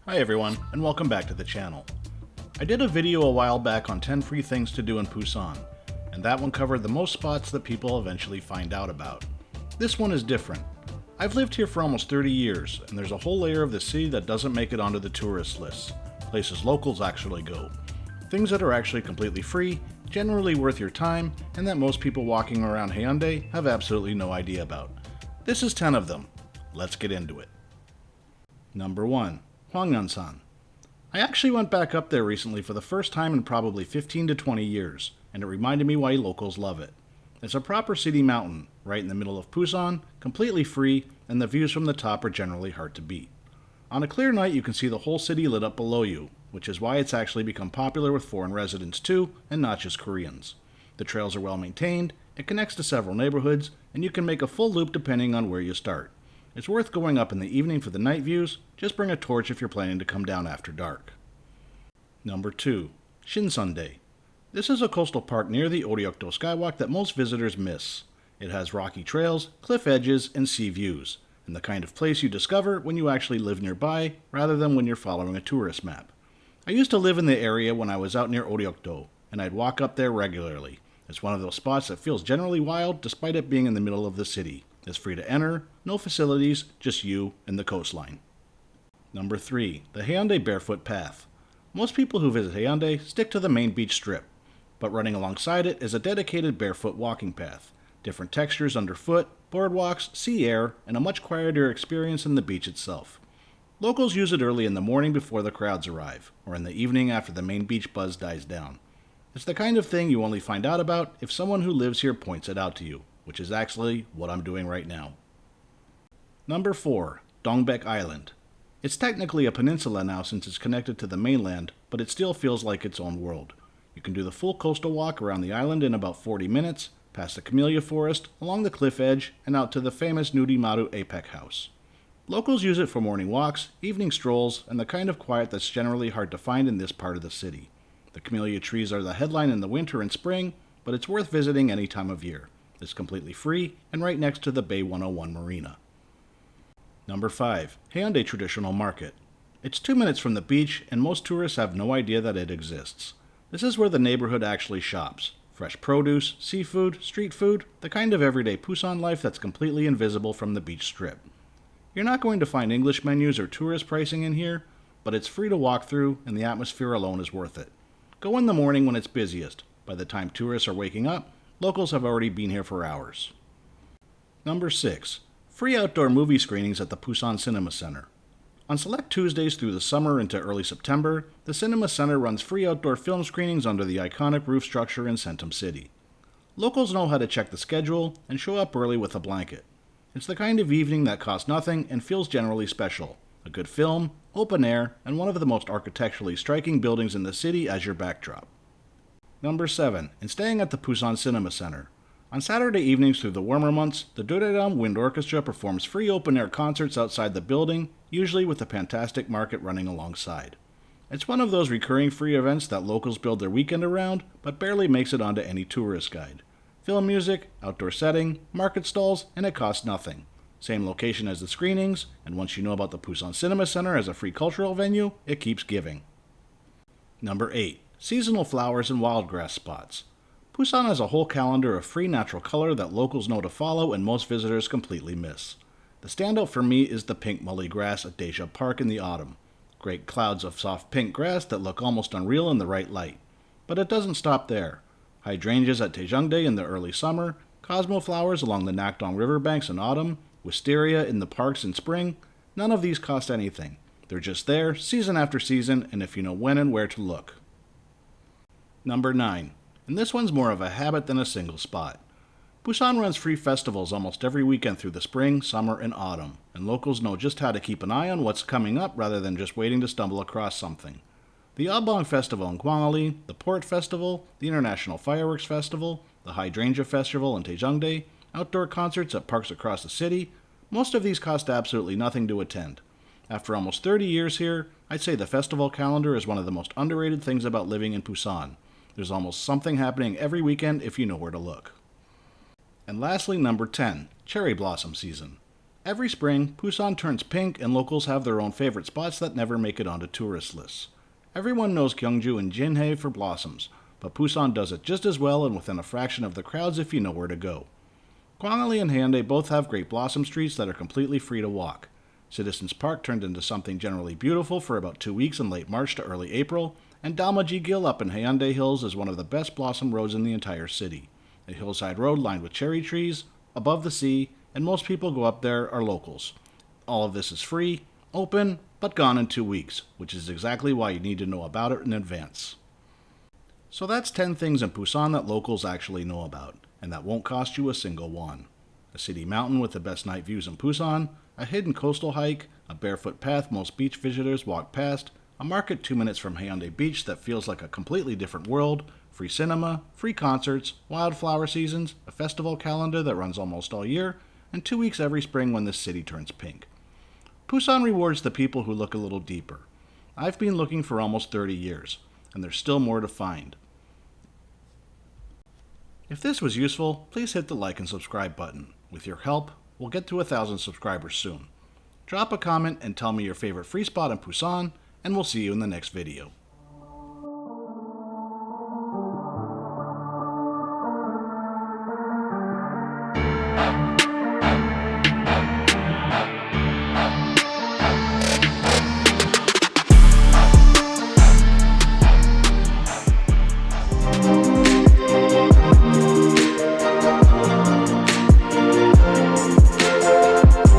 Hi everyone, and welcome back to the channel. I did a video a while back on 10 free things to do in Busan, and that one covered the most spots that people eventually find out about. This one is different. I've lived here for almost 30 years, and there's a whole layer of the city that doesn't make it onto the tourist lists, places locals actually go. Things that are actually completely free, generally worth your time, and that most people walking around Haeundae have absolutely no idea about. This is 10 of them. Let's get into it. Number 1. Hwangnyeongsan. I actually went back up there recently for the first time in probably 15 to 20 years, and it reminded me why locals love it. It's a proper city mountain, right in the middle of Busan, completely free, and the views from the top are generally hard to beat. On a clear night you can see the whole city lit up below you, which is why it's actually become popular with foreign residents too, and not just Koreans. The trails are well maintained, it connects to several neighborhoods, and you can make a full loop depending on where you start. It's worth going up in the evening for the night views, just bring a torch if you're planning to come down after dark. Number 2. Shinseondae. This is a coastal park near the Oryukdo Skywalk that most visitors miss. It has rocky trails, cliff edges, and sea views, and the kind of place you discover when you actually live nearby, rather than when you're following a tourist map. I used to live in the area when I was out near Oryukdo, and I'd walk up there regularly. It's one of those spots that feels generally wild despite it being in the middle of the city. It's free to enter, no facilities, just you and the coastline. Number 3. The Haeundae Barefoot Path. Most people who visit Haeundae stick to the main beach strip, but running alongside it is a dedicated barefoot walking path. Different textures underfoot, boardwalks, sea air, and a much quieter experience than the beach itself. Locals use it early in the morning before the crowds arrive, or in the evening after the main beach buzz dies down. It's the kind of thing you only find out about if someone who lives here points it out to you, which is actually what I'm doing right now. Number 4. Dongbaek Island. It's technically a peninsula now since it's connected to the mainland, but it still feels like its own world. You can do the full coastal walk around the island in about 40 minutes, past the camellia forest, along the cliff edge, and out to the famous Nurimaru Apex House. Locals use it for morning walks, evening strolls, and the kind of quiet that's generally hard to find in this part of the city. The camellia trees are the headline in the winter and spring, but it's worth visiting any time of year. It's completely free and right next to the Bay 101 Marina. Number 5. Haeundae Traditional Market. It's 2 minutes from the beach, and most tourists have no idea that it exists. This is where the neighborhood actually shops. Fresh produce, seafood, street food, the kind of everyday Busan life that's completely invisible from the beach strip. You're not going to find English menus or tourist pricing in here, but it's free to walk through, and the atmosphere alone is worth it. Go in the morning when it's busiest. By the time tourists are waking up, locals have already been here for hours. Number 6. Free outdoor movie screenings at the Busan Cinema Center. On select Tuesdays through the summer into early September, the Cinema Center runs free outdoor film screenings under the iconic roof structure in Centum City. Locals know how to check the schedule and show up early with a blanket. It's the kind of evening that costs nothing and feels generally special. A good film, open air, and one of the most architecturally striking buildings in the city as your backdrop. Number 7. And staying at the Busan Cinema Center. On Saturday evenings through the warmer months, the Dureraum Wind Orchestra performs free open-air concerts outside the building, usually with the Pantastic Market running alongside. It's one of those recurring free events that locals build their weekend around, but barely makes it onto any tourist guide. Film music, outdoor setting, market stalls, and it costs nothing. Same location as the screenings, and once you know about the Busan Cinema Center as a free cultural venue, it keeps giving. Number 8. Seasonal flowers and wildgrass spots. Busan has a whole calendar of free natural color that locals know to follow and most visitors completely miss. The standout for me is the pink mully grass at Deja Park in the autumn. Great clouds of soft pink grass that look almost unreal in the right light. But it doesn't stop there. Hydrangeas at Shinseondae in the early summer, cosmo flowers along the Nakdong riverbanks in autumn, wisteria in the parks in spring. None of these cost anything. They're just there, season after season, and if you know when and where to look. Number 9. And this one's more of a habit than a single spot. Busan runs free festivals almost every weekend through the spring, summer, and autumn, and locals know just how to keep an eye on what's coming up rather than just waiting to stumble across something. The Abong Festival in Gwangali, the Port Festival, the International Fireworks Festival, the Hydrangea Festival in Shinseondae, outdoor concerts at parks across the city, most of these cost absolutely nothing to attend. After almost 30 years here, I'd say the festival calendar is one of the most underrated things about living in Busan. There's almost something happening every weekend if you know where to look. And lastly, number 10, cherry blossom season. Every spring, Busan turns pink and locals have their own favorite spots that never make it onto tourist lists. Everyone knows Gyeongju and Jinhae for blossoms, but Busan does it just as well and within a fraction of the crowds if you know where to go. Gwangali and Haeundae both have great blossom streets that are completely free to walk. Citizens Park turned into something generally beautiful for about 2 weeks in late March to early April, and Dalmaji-gil up in Haeundae Hills is one of the best blossom roads in the entire city. A hillside road lined with cherry trees, above the sea, and most people go up there are locals. All of this is free, open, but gone in 2 weeks, which is exactly why you need to know about it in advance. So that's 10 things in Busan that locals actually know about, and that won't cost you a single won. A city mountain with the best night views in Busan, a hidden coastal hike, a barefoot path most beach visitors walk past, a market 2 minutes from Haeundae Beach that feels like a completely different world, free cinema, free concerts, wildflower seasons, a festival calendar that runs almost all year, and 2 weeks every spring when this city turns pink. Busan rewards the people who look a little deeper. I've been looking for almost 30 years, and there's still more to find. If this was useful, please hit the like and subscribe button. With your help, we'll get to 1,000 subscribers soon. Drop a comment and tell me your favorite free spot in Busan, and we'll see you in the next video.